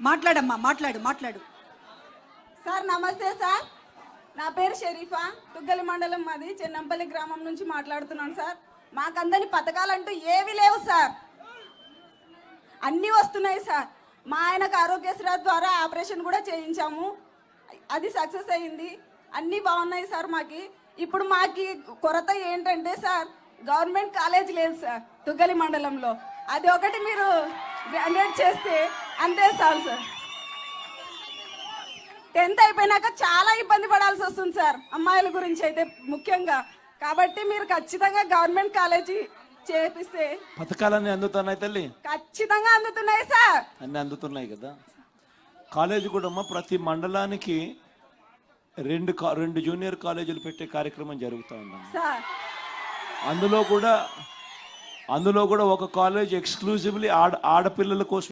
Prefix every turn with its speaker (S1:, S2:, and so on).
S1: మాట్లాడమ్మా, మాట్లాడు మాట్లాడు.
S2: సార్ నమస్తే సార్, నా పేరు షరీఫా, తుగ్గలి మండలం, మాది చెన్నంపల్లి గ్రామం నుంచి మాట్లాడుతున్నాను సార్. మాకందరి పథకాలంటూ ఏవి లేవు సార్, అన్నీ వస్తున్నాయి సార్. మా ఆయనకు ఆరోగ్యశ్రీ ద్వారా ఆపరేషన్ కూడా చేయించాము, అది సక్సెస్ అయ్యింది, అన్నీ బాగున్నాయి సార్. ఇప్పుడు మాకి కొరత ఏంటంటే సార్, గవర్నమెంట్ కాలేజ్ లేదు సార్ తుగ్గలి మండలంలో, అది ఒకటి మీరు గ్రాడ్యుయేట్ చేస్తే అంతే చాలు సార్. 10th అయిపోయినాక చాలా ఇబ్బంది పడాల్సి వస్తుంది సార్, అమ్మాయిల గురించి అయితే ముఖ్యంగా. కాబట్టి మీరు ఖచ్చితంగా గవర్నమెంట్ కాలేజీ చేపిస్తే.
S3: పథకాలన్నీ అందుతున్నాయి తల్లి,
S2: ఖచ్చితంగా అందుతున్నాయి సార్,
S3: అన్ని అందుతున్నాయి కదా. కాలేజీ కూడా ప్రతి మండలానికి రెండు జూనియర్ కాలేజీలు పెట్టే కార్యక్రమం జరుగుతూ ఉందమ్మా.
S2: సార్
S3: అందులో కూడా ఒక కాలేజ్ ఎక్స్క్లూజివ్లీ ఆడపిల్లల కోసం